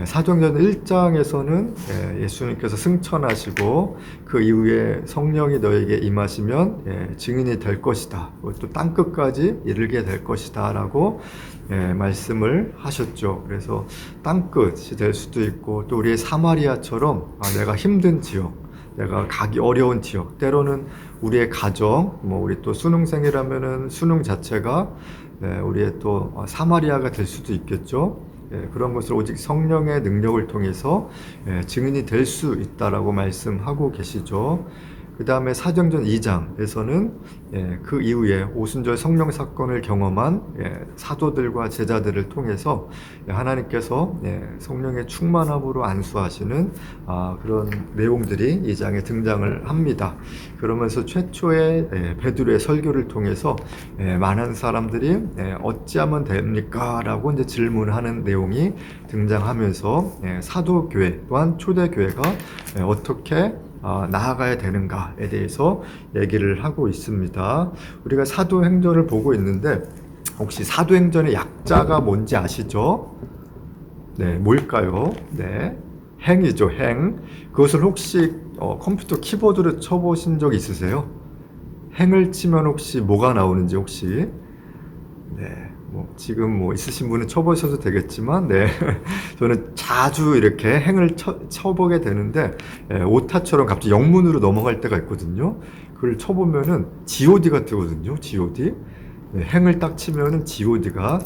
사도행전 1장에서는 예수님께서 승천하시고 그 이후에 성령이 너에게 임하시면 증인이 될 것이다. 또 땅끝까지 이르게 될 것이다 라고 말씀을 하셨죠. 그래서 땅끝이 될 수도 있고 또 우리의 사마리아처럼 내가 힘든 지역, 내가 가기 어려운 지역, 때로는 우리의 가정, 우리 또 수능생이라면은 수능 자체가 우리의 또 사마리아가 될 수도 있겠죠. 그런 것을 오직 성령의 능력을 통해서 증인이 될 수 있다라고 말씀하고 계시죠. 그 다음에 사도행전 2장에서는 그 이후에 오순절 성령 사건을 경험한 사도들과 제자들을 통해서 하나님께서 성령의 충만함으로 안수하시는 그런 내용들이 이 장에 등장을 합니다. 그러면서 최초의 베드로의 설교를 통해서 많은 사람들이 어찌하면 됩니까? 라고 이제 질문하는 내용이 등장하면서 사도교회 또한 초대교회가 어떻게 나아가야 되는가에 대해서 얘기를 하고 있습니다. 우리가 사도행전을 보고 있는데 혹시 사도행전의 약자가 뭔지 아시죠? 네, 뭘까요? 네, 행이죠, 행. 그것을 혹시 컴퓨터 키보드로 쳐보신 적 있으세요? 행을 치면 혹시 뭐가 나오는지 혹시? 네. 지금 있으신 분은 쳐보셔도 되겠지만, 저는 자주 이렇게 행을 쳐보게 되는데, 오타처럼 갑자기 영문으로 넘어갈 때가 있거든요. 그걸 쳐보면은 GOD가 뜨거든요. GOD. 행을 딱 치면은 GOD가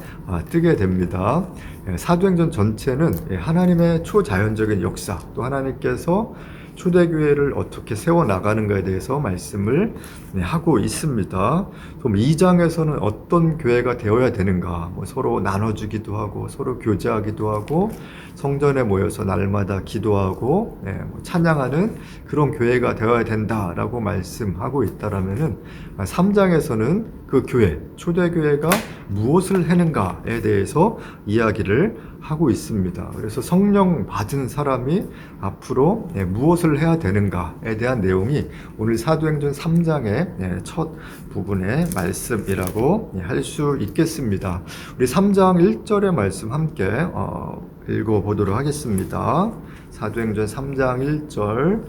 뜨게 됩니다. 사도행전 전체는 하나님의 초자연적인 역사, 또 하나님께서 초대교회를 어떻게 세워나가는가에 대해서 말씀을 하고 있습니다. 그럼 2장에서는 어떤 교회가 되어야 되는가, 서로 나눠주기도 하고 서로 교제하기도 하고 성전에 모여서 날마다 기도하고 찬양하는 그런 교회가 되어야 된다라고 말씀하고 있다라면은 3장에서는 그 교회, 초대교회가 무엇을 하는가에 대해서 이야기를 하고 있습니다. 그래서 성령 받은 사람이 앞으로 무엇을 해야 되는가에 대한 내용이 오늘 사도행전 3장의 첫 부분의 말씀이라고 할 수 있겠습니다. 우리 3장 1절의 말씀 함께 읽어보도록 하겠습니다. 사도행전 3장 1절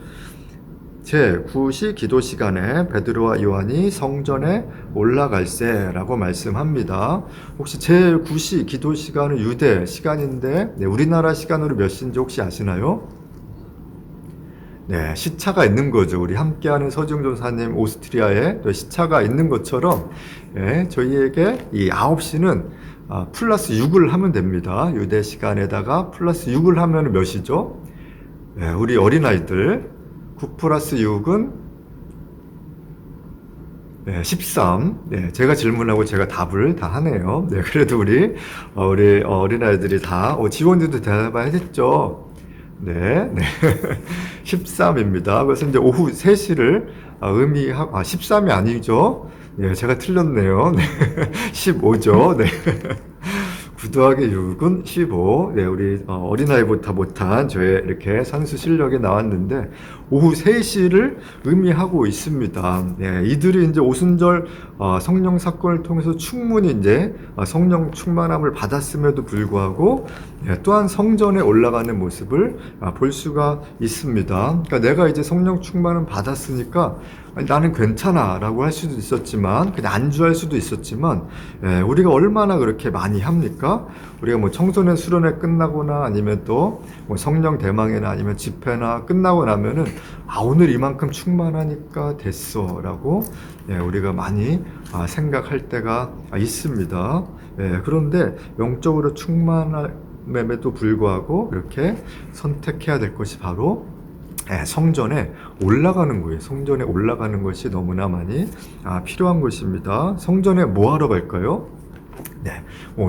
제9시 기도 시간에 베드로와 요한이 성전에 올라갈세라고 말씀합니다. 혹시 제9시 기도 시간은 유대 시간인데 우리나라 시간으로 몇 시인지 혹시 아시나요? 네, 시차가 있는 거죠. 우리 함께하는 서지웅 전사님 오스트리아에 또 시차가 있는 것처럼 저희에게 이 9시는 플러스 6을 하면 됩니다. 유대 시간에다가 플러스 6을 하면 몇이죠? 우리 어린아이들 9 플러스 6은 13. 제가 질문하고 제가 답을 다 하네요. 그래도 우리 어린아이들이 다, 지원들도 대답했죠. 13입니다. 그래서 이제 오후 3시를 의미하고, 13이 아니죠. 제가 틀렸네요. 15죠. 9 더하기 6은 15. 우리 어린아이보다 못한 저의 이렇게 산수 실력이 나왔는데 오후 3시를 의미하고 있습니다. 이들이 이제 오순절 성령 사건을 통해서 충분히 이제 성령 충만함을 받았음에도 불구하고 또한 성전에 올라가는 모습을 볼 수가 있습니다. 그러니까 내가 이제 성령 충만을 받았으니까 나는 괜찮아 라고 할 수도 있었지만 그냥 안주할 수도 있었지만 우리가 얼마나 그렇게 많이 합니까? 우리가 청소년 수련회 끝나거나 아니면 또 성령 대망회나 아니면 집회나 끝나고 나면은 오늘 이만큼 충만하니까 됐어 라고 우리가 많이 생각할 때가 있습니다. 그런데 영적으로 충만함에도 불구하고 이렇게 선택해야 될 것이 바로 성전에 올라가는 거예요. 성전에 올라가는 것이 너무나 많이 필요한 것입니다. 성전에 뭐 하러 갈까요?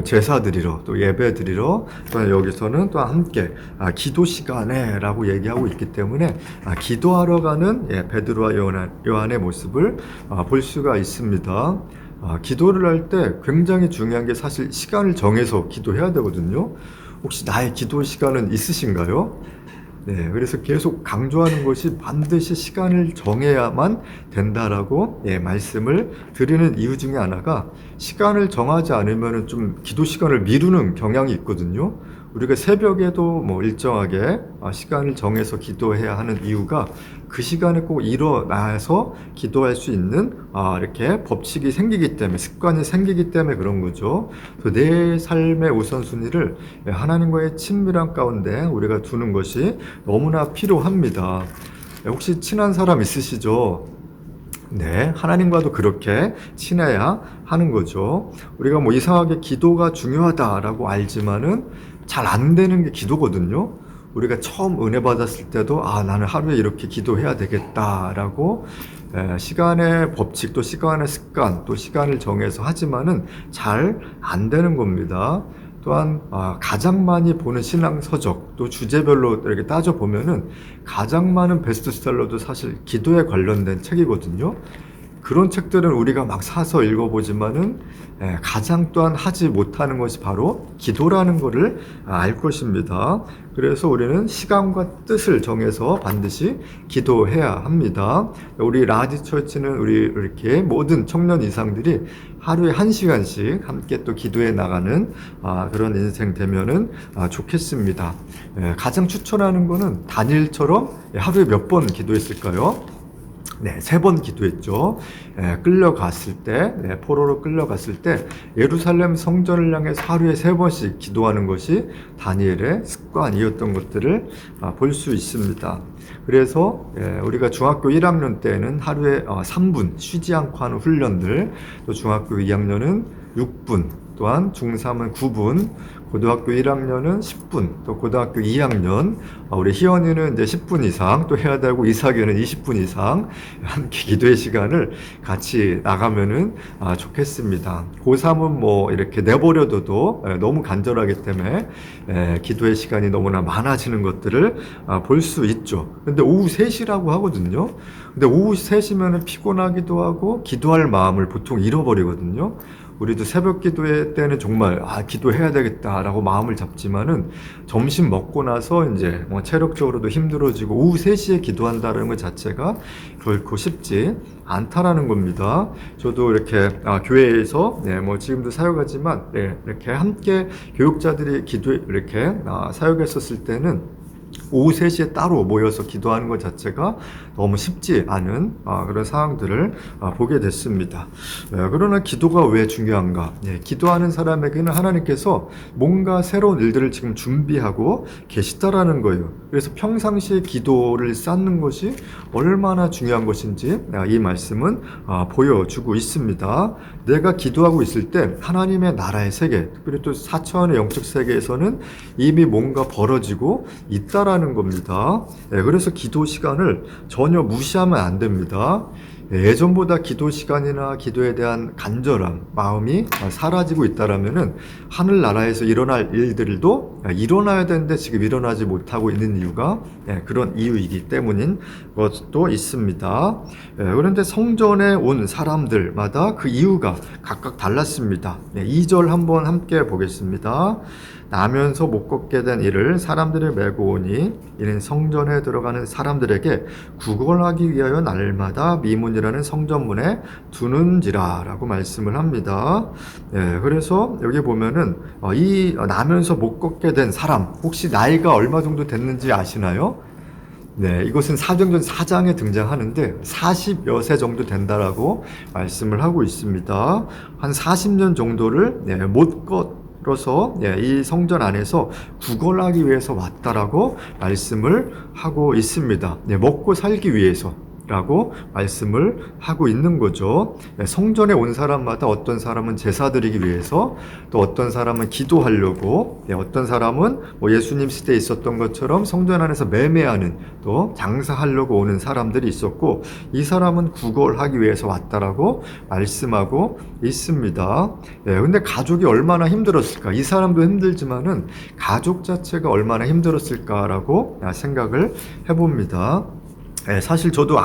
제사 드리러, 또 예배 드리러, 또 여기서는 또 함께 기도 시간에 라고 얘기하고 있기 때문에 기도하러 가는 베드로와 요한의 모습을 볼 수가 있습니다. 기도를 할 때 굉장히 중요한 게 사실 시간을 정해서 기도해야 되거든요. 혹시 나의 기도 시간은 있으신가요? 그래서 계속 강조하는 것이 반드시 시간을 정해야만 된다라고 말씀을 드리는 이유 중에 하나가 시간을 정하지 않으면 좀 기도 시간을 미루는 경향이 있거든요. 우리가 새벽에도 뭐 일정하게 시간을 정해서 기도해야 하는 이유가 그 시간에 꼭 일어나서 기도할 수 있는 이렇게 법칙이 생기기 때문에, 습관이 생기기 때문에 그런 거죠. 그래서 내 삶의 우선순위를 하나님과의 친밀한 가운데 우리가 두는 것이 너무나 필요합니다. 혹시 친한 사람 있으시죠? 네, 하나님과도 그렇게 친해야 하는 거죠. 우리가 뭐 이상하게 기도가 중요하다라고 알지만은 잘 안 되는 게 기도거든요. 우리가 처음 은혜 받았을 때도 나는 하루에 이렇게 기도해야 되겠다라고 시간의 법칙, 또 시간의 습관, 또 시간을 정해서 하지만은 잘 안 되는 겁니다. 또한 가장 많이 보는 신앙 서적, 또 주제별로 이렇게 따져 보면은 가장 많은 베스트셀러도 사실 기도에 관련된 책이거든요. 그런 책들은 우리가 막 사서 읽어보지만은 가장 또한 하지 못하는 것이 바로 기도라는 것을 알 것입니다. 그래서 우리는 시간과 뜻을 정해서 반드시 기도해야 합니다. 우리 라디처치는 우리 이렇게 모든 청년 이상들이 하루에 1시간씩 함께 또 기도해 나가는 그런 인생 되면은 좋겠습니다. 가장 추천하는 거는 다니엘처럼 하루에 몇 번 기도했을까요? 네, 3번 기도했죠. 끌려갔을 때, 포로로 끌려갔을 때 예루살렘 성전을 향해서 하루에 3번씩 기도하는 것이 다니엘의 습관이었던 것들을 볼 수 있습니다. 그래서 우리가 중학교 1학년 때는 하루에 3분 쉬지 않고 하는 훈련들, 또 중학교 2학년은 6분, 또한 중3은 9분, 고등학교 1학년은 10분, 또 고등학교 2학년, 우리 희연이는 이제 10분 이상 또 해야 되고, 이삭이는 20분 이상 함께 기도의 시간을 같이 나가면은 좋겠습니다. 고3은 뭐 이렇게 내버려둬도 너무 간절하기 때문에 기도의 시간이 너무나 많아지는 것들을 볼 수 있죠. 근데 오후 3시라고 하거든요. 근데 오후 3시면은 피곤하기도 하고 기도할 마음을 보통 잃어버리거든요. 우리도 새벽 기도회 때는 정말 기도해야 되겠다라고 마음을 잡지만은 점심 먹고 나서 이제 뭐 체력적으로도 힘들어지고 오후 3시에 기도한다는 것 자체가 결코 쉽지 않다라는 겁니다. 저도 이렇게 교회에서 뭐 지금도 사역하지만 이렇게 함께 교육자들이 이렇게 사역했었을 때는 오후 3시에 따로 모여서 기도하는 것 자체가 너무 쉽지 않은 그런 상황들을 보게 됐습니다. 그러나 기도가 왜 중요한가? 기도하는 사람에게는 하나님께서 뭔가 새로운 일들을 지금 준비하고 계시다라는 거예요. 그래서 평상시에 기도를 쌓는 것이 얼마나 중요한 것인지 이 말씀은 보여주고 있습니다. 내가 기도하고 있을 때 하나님의 나라의 세계, 특별히 또 4차원의 영적 세계에서는 이미 뭔가 벌어지고 있다라는 겁니다. 그래서 기도 시간을 전혀 무시하면 안 됩니다. 예전보다 기도 시간이나 기도에 대한 간절함, 마음이 사라지고 있다라면은 하늘나라에서 일어날 일들도 일어나야 되는데 지금 일어나지 못하고 있는 이유가 그런 이유이기 때문인 것도 있습니다. 그런데 성전에 온 사람들마다 그 이유가 각각 달랐습니다. 2절 한번 함께 보겠습니다. 나면서 못 걷게 된 이를 사람들이 메고 오니 이는 성전에 들어가는 사람들에게 구걸하기 위하여 날마다 미문이라는 성전문에 두는지라 라고 말씀을 합니다. 그래서 여기 보면은 이 나면서 못 걷게 된 사람, 혹시 나이가 얼마 정도 됐는지 아시나요? 이것은 사도행전 4장에 등장하는데 40여 세 정도 된다라고 말씀을 하고 있습니다. 한 40년 정도를 못 걷어서 이 성전 안에서 구걸하기 위해서 왔다라고 말씀을 하고 있습니다. 먹고 살기 위해서 라고 말씀을 하고 있는 거죠. 성전에 온 사람마다 어떤 사람은 제사 드리기 위해서, 또 어떤 사람은 기도하려고, 어떤 사람은 뭐 예수님 시대에 있었던 것처럼 성전 안에서 매매하는, 또 장사하려고 오는 사람들이 있었고, 이 사람은 구걸하기 위해서 왔다라고 말씀하고 있습니다. 근데 가족이 얼마나 힘들었을까? 이 사람도 힘들지만은 가족 자체가 얼마나 힘들었을까라고 생각을 해봅니다. 사실 저도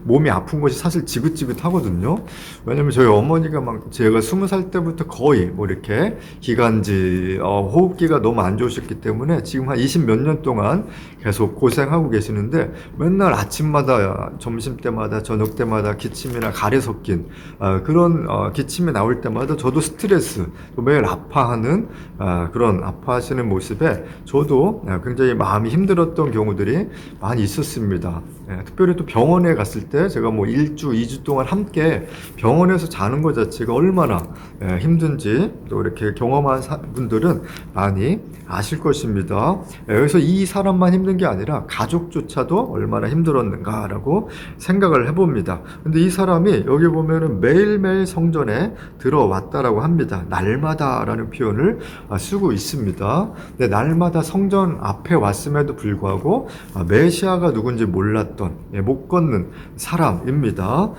몸이 아픈 것이 사실 지긋지긋하거든요. 왜냐면 저희 어머니가 막 제가 20살 때부터 거의 뭐 이렇게 기관지, 호흡기가 너무 안 좋으셨기 때문에 지금 한 20 몇 년 동안 계속 고생하고 계시는데 맨날 아침마다, 점심 때마다, 저녁 때마다 기침이나 가래 섞인 그런 기침이 나올 때마다 저도 스트레스, 또 매일 아파하는 그런 아파하시는 모습에 저도 굉장히 마음이 힘들었던 경우들이 많이 있었습니다. 특별히 또 병원에 갔을 때 제가 뭐 1주, 2주 동안 함께 병원에서 자는 것 자체가 얼마나 힘든지 또 이렇게 경험한 분들은 많이 아실 것입니다. 그래서 이 사람만 힘든 게 아니라 가족조차도 얼마나 힘들었는가라고 생각을 해봅니다. 근데 이 사람이 여기 보면은 매일매일 성전에 들어왔다라고 합니다. 날마다라는 표현을 쓰고 있습니다. 근데 날마다 성전 앞에 왔음에도 불구하고 메시아가 누군지 몰랐던, 못 걷는 사람입니다.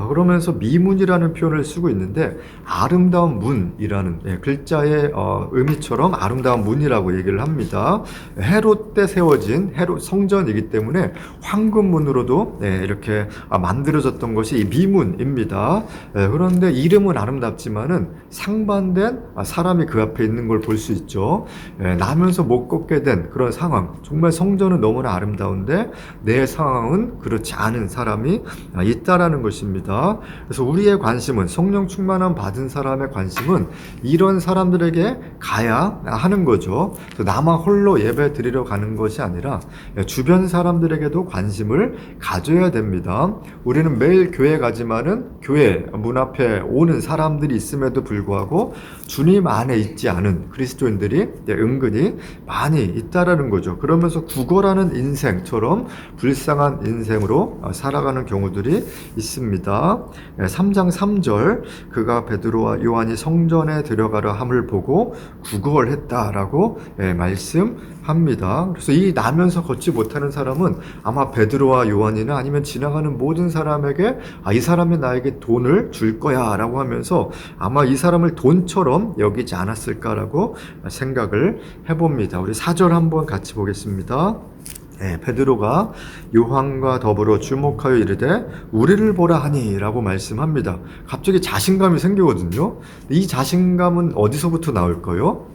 그러면서 미문이라는 표현을 쓰고 있는데 아름다운 문이라는 글자의 의미처럼 아름다운 문이라고 얘기를 합니다. 헤롯 때 세워진 헤롯 성전이기 때문에 황금문으로도 이렇게 만들어졌던 것이 이 미문입니다. 그런데 이름은 아름답지만은 상반된 사람이 그 앞에 있는 걸 볼 수 있죠. 나면서 못 걷게 된 그런 상황. 정말 성전은 너무나 아름다운데 내 상황은 그렇지 않은 사람이 있다라는 것입니다. 그래서 우리의 관심은, 성령 충만함 받은 사람의 관심은 이런 사람들에게 가야 하는 거죠. 나만 홀로 예배 드리러 가는 것이 아니라 주변 사람들에게도 관심을 가져야 됩니다. 우리는 매일 교회 가지만은 교회 문 앞에 오는 사람들이 있음에도 불구하고 주님 안에 있지 않은 그리스도인들이 은근히 많이 있다라는 거죠. 그러면서 구걸하는 인생처럼 불쌍한 인생으로 살아가는 경우들이 있습니다. 3장 3절, 그가 베드로와 요한이 성전에 들어가려 함을 보고 구걸했다라고 말씀합니다. 그래서 이 나면서 걷지 못하는 사람은 아마 베드로와 요한이나 아니면 지나가는 모든 사람에게 이 사람이 나에게 돈을 줄 거야 라고 하면서 아마 이 사람을 돈처럼 여기지 않았을까라고 생각을 해봅니다. 우리 4절 한번 같이 보겠습니다. 베드로가 요한과 더불어 주목하여 이르되 우리를 보라 하니 라고 말씀합니다. 갑자기 자신감이 생기거든요. 이 자신감은 어디서부터 나올까요?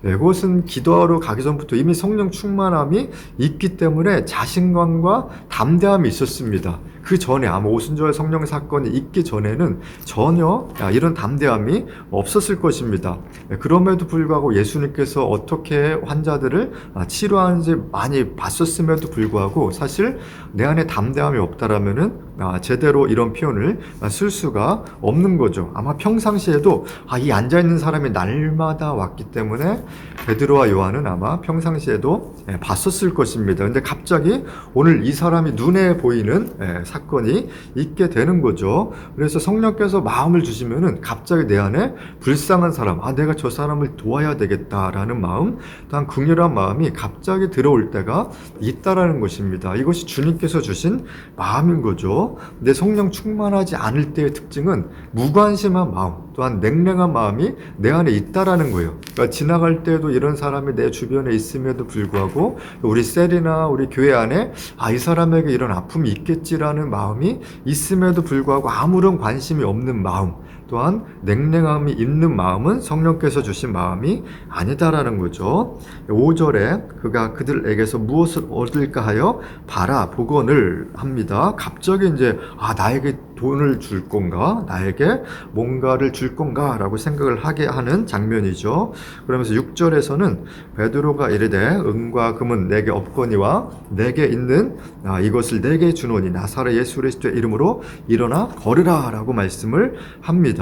그것은 기도하러 가기 전부터 이미 성령 충만함이 있기 때문에 자신감과 담대함이 있었습니다. 그 전에 아마 오순절 성령 사건이 있기 전에는 전혀 이런 담대함이 없었을 것입니다. 그럼에도 불구하고 예수님께서 어떻게 환자들을 치료하는지 많이 봤었음에도 불구하고 사실 내 안에 담대함이 없다라면은 제대로 이런 표현을 쓸 수가 없는 거죠. 아마 평상시에도 이 앉아있는 사람이 날마다 왔기 때문에 베드로와 요한은 아마 평상시에도 봤었을 것입니다. 근데 갑자기 오늘 이 사람이 눈에 보이는 사건이 있게 되는 거죠. 그래서 성령께서 마음을 주시면은 갑자기 내 안에 불쌍한 사람, 내가 저 사람을 도와야 되겠다라는 마음, 또한 긍휼한 마음이 갑자기 들어올 때가 있다라는 것입니다. 이것이 주님께서 주신 마음인 거죠. 내 성령 충만하지 않을 때의 특징은 무관심한 마음, 또한 냉랭한 마음이 내 안에 있다라는 거예요. 그러니까 지나갈 때도 이런 사람이 내 주변에 있음에도 불구하고 우리 셀이나 우리 교회 안에 이 사람에게 이런 아픔이 있겠지라는 마음이 있음에도 불구하고 아무런 관심이 없는 마음, 또한 냉랭함이 있는 마음은 성령께서 주신 마음이 아니다라는 거죠. 5절에 그가 그들에게서 무엇을 얻을까 하여 바라보거늘 합니다. 갑자기 이제 나에게 돈을 줄 건가? 나에게 뭔가를 줄 건가? 라고 생각을 하게 하는 장면이죠. 그러면서 6절에서는 베드로가 이르되 은과 금은 내게 없거니와 내게 있는 이것을 내게 주노니 나사렛 예수 그리스도의 이름으로 일어나 걸으라 라고 말씀을 합니다.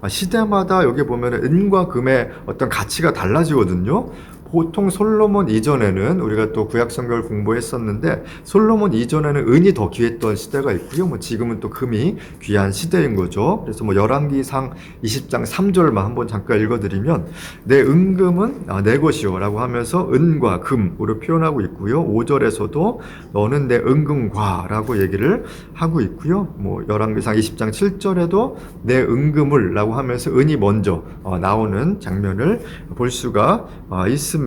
시대마다 여기 보면 은과 금의 어떤 가치가 달라지거든요. 보통 솔로몬 이전에는 우리가 또 구약성경을 공부했었는데 솔로몬 이전에는 은이 더 귀했던 시대가 있고요. 지금은 또 금이 귀한 시대인 거죠. 그래서 열왕기상 20장 3절만 한번 잠깐 읽어드리면 내 은금은 내 것이요 라고 하면서 은과 금으로 표현하고 있고요. 5절에서도 너는 내 은금과 라고 얘기를 하고 있고요. 열왕기상 20장 7절에도 내 은금을 라고 하면서 은이 먼저 나오는 장면을 볼 수가 있습니다.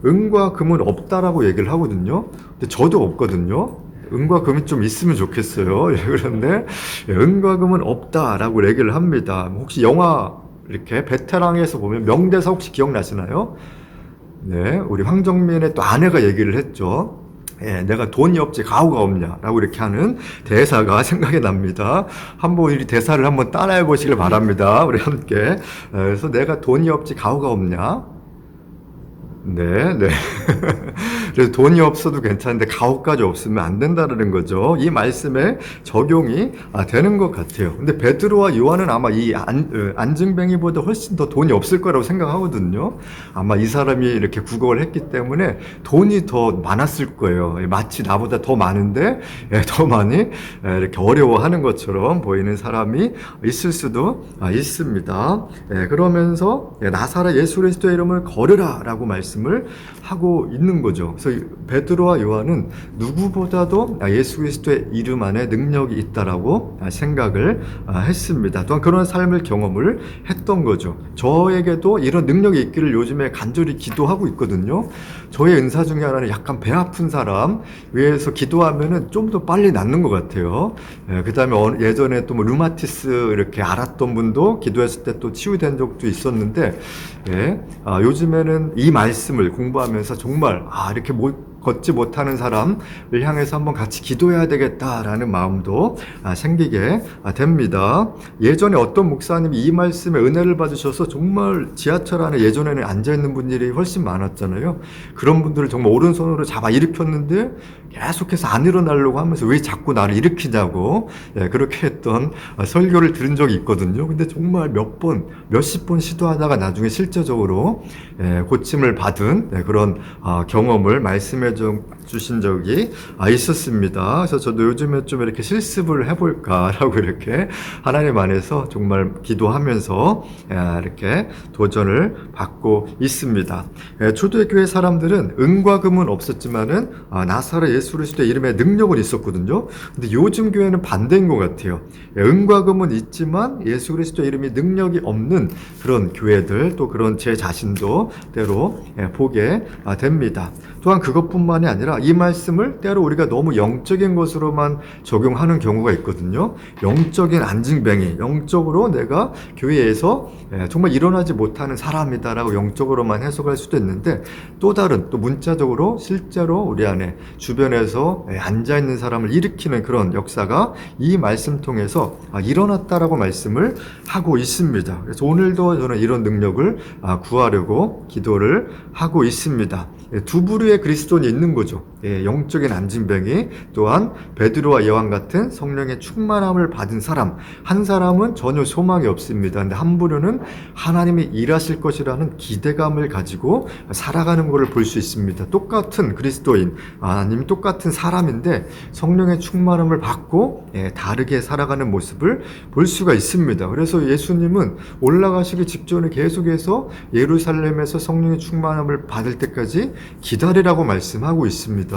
은과 금은 없다라고 얘기를 하거든요. 근데 저도 없거든요. 은과 금이 좀 있으면 좋겠어요. 그런데 은과 금은 없다라고 얘기를 합니다. 혹시 영화 이렇게 베테랑에서 보면 명대사 혹시 기억나시나요? 네, 우리 황정민의 또 아내가 얘기를 했죠. 내가 돈이 없지 가오가 없냐라고 이렇게 하는 대사가 생각이 납니다. 한번 이 대사를 한번 따라해 보시길 바랍니다. 우리 함께. 그래서 내가 돈이 없지 가오가 없냐? 네, 네. 그래서 돈이 없어도 괜찮은데 가오까지 없으면 안 된다는 거죠. 이 말씀에 적용이 되는 것 같아요. 근데 베드로와 요한은 아마 이 안증뱅이보다 훨씬 더 돈이 없을 거라고 생각하거든요. 아마 이 사람이 이렇게 구걸을 했기 때문에 돈이 더 많았을 거예요. 마치 나보다 더 많은데 더 많이 이렇게 어려워하는 것처럼 보이는 사람이 있을 수도 있습니다. 그러면서 나사렛 예수 그리스도의 이름을 걸으라라고 말씀을 하고 있는 거죠. 그래서 베드로와 요한은 누구보다도 예수 그리스도의 이름 안에 능력이 있다라고 생각을 했습니다. 또한 그런 삶을 경험을 했던 거죠. 저에게도 이런 능력이 있기를 요즘에 간절히 기도하고 있거든요. 저의 은사 중에 하나는 약간 배 아픈 사람 위해서 기도하면은 좀 더 빨리 낫는 것 같아요. 그 다음에 예전에 또 뭐 루마티스 이렇게 알았던 분도 기도했을 때 또 치유된 적도 있었는데, 요즘에는 이 말씀을 공부하면서 정말 이렇게 걷지 못하는 사람을 향해서 한번 같이 기도해야 되겠다라는 마음도 생기게 됩니다. 예전에 어떤 목사님이 이 말씀에 은혜를 받으셔서 정말 지하철 안에 예전에는 앉아있는 분들이 훨씬 많았잖아요. 그런 분들을 정말 오른손으로 잡아 일으켰는데 계속해서 안 일어나려고 하면서 왜 자꾸 나를 일으키냐고 그렇게 했던 설교를 들은 적이 있거든요. 근데 정말 몇십 번 시도하다가 나중에 실제적으로 고침을 받은 그런 경험을 말씀해 주신 적이 있었습니다. 그래서 저도 요즘에 좀 이렇게 실습을 해볼까라고 이렇게 하나님 안에서 정말 기도하면서 이렇게 도전을 받고 있습니다. 초대교회 사람들은 은과 금은 없었지만은 나사렛 예수 그리스도의 이름에 능력은 있었거든요. 근데 요즘 교회는 반대인 것 같아요. 은과 금은 있지만 예수 그리스도의 이름이 능력이 없는 그런 교회들, 또 그런 제 자신도 때로 보게 됩니다. 또한 그것뿐만이 아니라 이 말씀을 때로 우리가 너무 영적인 것으로만 적용하는 경우가 있거든요. 영적인 안징뱅이, 영적으로 내가 교회에서 정말 일어나지 못하는 사람이다라고 영적으로만 해석할 수도 있는데, 또 다른 또 문자적으로 실제로 우리 안에 주변에서 앉아있는 사람을 일으키는 그런 역사가 이 말씀 통해서 일어났다라고 말씀을 하고 있습니다. 그래서 오늘도 저는 이런 능력을 구하려고 기도를 하고 있습니다. 두 부류의 그리스도인이 있는 거죠. 영적인 안진뱅이, 또한 베드로와 요한 같은 성령의 충만함을 받은 사람. 한 사람은 전혀 소망이 없습니다. 근데 한 부류는 하나님이 일하실 것이라는 기대감을 가지고 살아가는 것을 볼 수 있습니다. 똑같은 그리스도인, 아니면 똑같은 사람인데 성령의 충만함을 받고 다르게 살아가는 모습을 볼 수가 있습니다. 그래서 예수님은 올라가시기 직전에 계속해서 예루살렘에서 성령의 충만함을 받을 때까지 기다리라고 말씀하고 있습니다.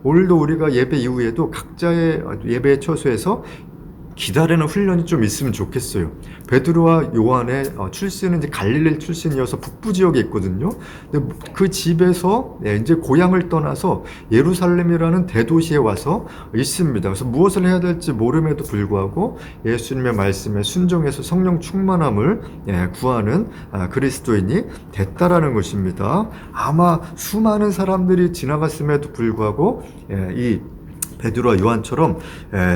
오늘도 우리가 예배 이후에도 각자의 예배 처소에서 기다리는 훈련이 좀 있으면 좋겠어요. 베드로와 요한의 출신은 이제 갈릴리 출신이어서 북부 지역에 있거든요. 근데 그 집에서 이제 고향을 떠나서 예루살렘이라는 대도시에 와서 있습니다. 그래서 무엇을 해야 될지 모름에도 불구하고 예수님의 말씀에 순종해서 성령 충만함을 구하는 그리스도인이 됐다라는 것입니다. 아마 수많은 사람들이 지나갔음에도 불구하고 이 베드로와 요한처럼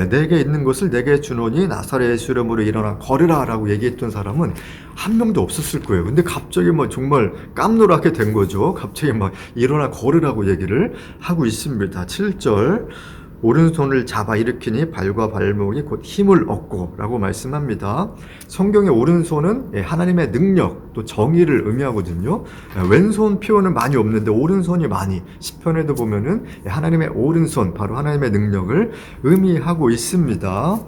내게 있는 것을 내게 주노니 나사렛 예수 이름으로 일어나 걸으라 라고 얘기했던 사람은 한 명도 없었을 거예요. 근데 갑자기 정말 깜놀하게 된 거죠. 갑자기 일어나 걸으라고 얘기를 하고 있습니다. 7절, 오른손을 잡아 일으키니 발과 발목이 곧 힘을 얻고 라고 말씀합니다. 성경의 오른손은 하나님의 능력, 또 정의를 의미하거든요. 왼손 표현은 많이 없는데 오른손이 많이, 시편에도 보면은 하나님의 오른손, 바로 하나님의 능력을 의미하고 있습니다.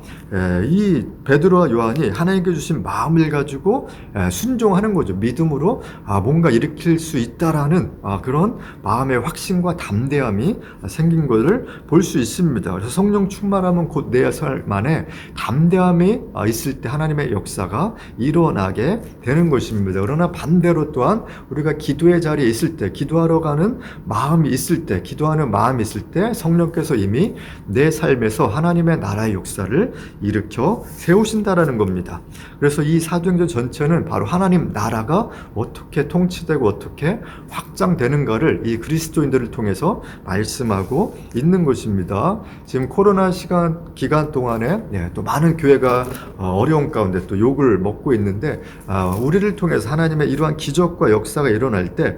이 베드로와 요한이 하나님께 주신 마음을 가지고 순종하는 거죠. 믿음으로 뭔가 일으킬 수 있다라는 그런 마음의 확신과 담대함이 생긴 것을 볼 수 있습니다. 있습니다. 그래서 성령 충만하면 곧 내 삶 안에 담대함이 있을 때 하나님의 역사가 일어나게 되는 것입니다. 그러나 반대로 또한 우리가 기도의 자리에 있을 때, 기도하러 가는 마음이 있을 때, 기도하는 마음이 있을 때 성령께서 이미 내 삶에서 하나님의 나라의 역사를 일으켜 세우신다라는 겁니다. 그래서 이 사도행전 전체는 바로 하나님 나라가 어떻게 통치되고 어떻게 확장되는가를 이 그리스도인들을 통해서 말씀하고 있는 것입니다. 지금 코로나 기간 동안에 또 많은 교회가 어려운 가운데 또 욕을 먹고 있는데, 우리를 통해서 하나님의 이러한 기적과 역사가 일어날 때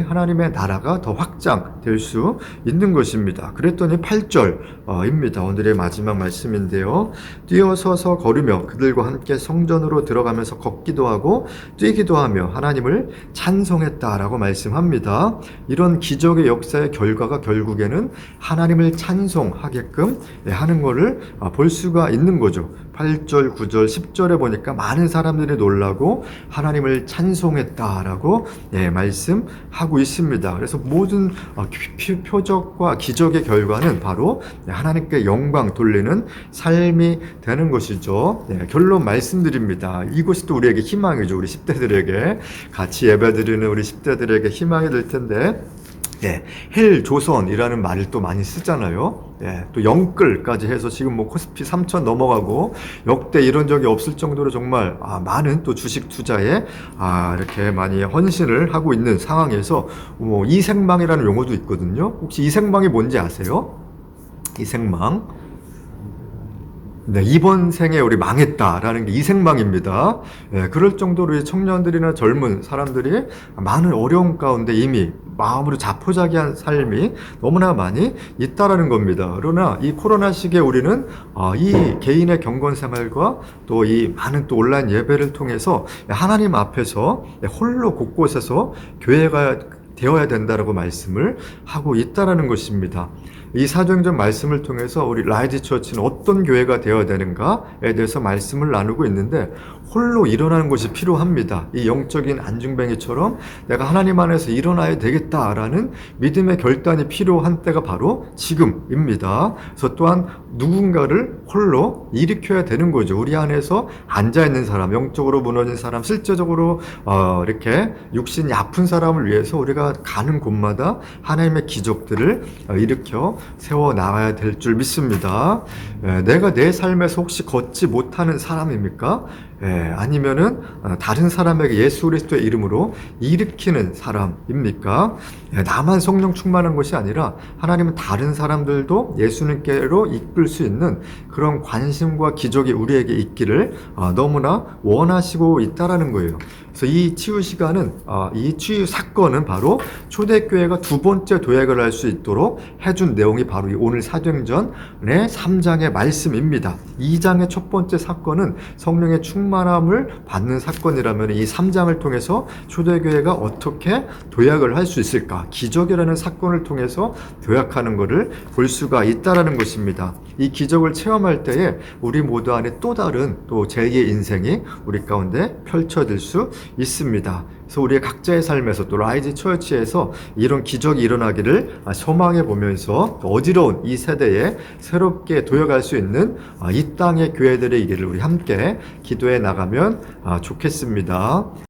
하나님의 나라가 더 확장될 수 있는 것입니다. 그랬더니 8절입니다. 오늘의 마지막 말씀인데요. 뛰어서서 걸으며 그들과 함께 성전으로 들어가면서 걷기도 하고 뛰기도 하며 하나님을 찬송했다라고 말씀합니다. 이런 기적의 역사의 결과가 결국에는 하나님을 찬송하게끔 하는 것을 볼 수가 있는 거죠. 8절, 9절, 10절에 보니까 많은 사람들이 놀라고 하나님을 찬송했다라고 말씀하고 있습니다. 그래서 모든 표적과 기적의 결과는 바로 하나님께 영광 돌리는 삶이 되는 것이죠. 결론 말씀드립니다. 이것이 또 우리에게 희망이죠. 우리 10대들에게 같이 예배드리는 우리 10대들에게 희망이 될 텐데, 헬조선이라는 말을 또 많이 쓰잖아요. 또 영끌까지 해서 지금 뭐 코스피 3,000 넘어가고 역대 이런 적이 없을 정도로 정말 많은 또 주식 투자에 이렇게 많이 헌신을 하고 있는 상황에서 이생망이라는 용어도 있거든요. 혹시 이생망이 뭔지 아세요? 이생망. 이번 생에 우리 망했다라는 게 이생망입니다. 그럴 정도로 이 청년들이나 젊은 사람들이 많은 어려움 가운데 이미 마음으로 자포자기한 삶이 너무나 많이 있다라는 겁니다. 그러나 이 코로나 시기에 우리는 이 개인의 경건 생활과 또 이 많은 또 온라인 예배를 통해서 하나님 앞에서 홀로 곳곳에서 교회가 되어야 된다라고 말씀을 하고 있다라는 것입니다. 이 사도행전 말씀을 통해서 우리 라이즈 처치는 어떤 교회가 되어야 되는가에 대해서 말씀을 나누고 있는데, 홀로 일어나는 것이 필요합니다. 이 영적인 안중뱅이처럼 내가 하나님 안에서 일어나야 되겠다라는 믿음의 결단이 필요한 때가 바로 지금입니다. 그래서 또한 누군가를 홀로 일으켜야 되는 거죠. 우리 안에서 앉아있는 사람, 영적으로 무너진 사람, 실제적으로 이렇게 육신이 아픈 사람을 위해서 우리가 가는 곳마다 하나님의 기적들을 일으켜 세워나가야 될 줄 믿습니다. 내가 내 삶에서 혹시 걷지 못하는 사람입니까? 아니면은 다른 사람에게 예수 그리스도의 이름으로 일으키는 사람입니까? 나만 성령 충만한 것이 아니라 하나님은 다른 사람들도 예수님께로 이끌 수 있는 그런 관심과 기적이 우리에게 있기를 너무나 원하시고 있다라는 거예요. 그래서 이 치유 시간은, 이 치유 사건은 바로 초대교회가 두 번째 도약을 할 수 있도록 해준 내용이 바로 이 오늘 사도행전의 3장의 말씀입니다. 2장의 첫 번째 사건은 성령의 충만함을 받는 사건이라면, 이 3장을 통해서 초대교회가 어떻게 도약을 할 수 있을까? 기적이라는 사건을 통해서 도약하는 것을 볼 수가 있다라는 것입니다. 이 기적을 체험할 때에 우리 모두 안에 또 다른 또 제2의 인생이 우리 가운데 펼쳐질 수 있습니다. 그래서 우리의 각자의 삶에서 또 라이즈 처치에서 이런 기적이 일어나기를 소망해 보면서 어지러운 이 세대에 새롭게 도약할 수 있는 이 땅의 교회들의 일을 우리 함께 기도해 나가면 좋겠습니다.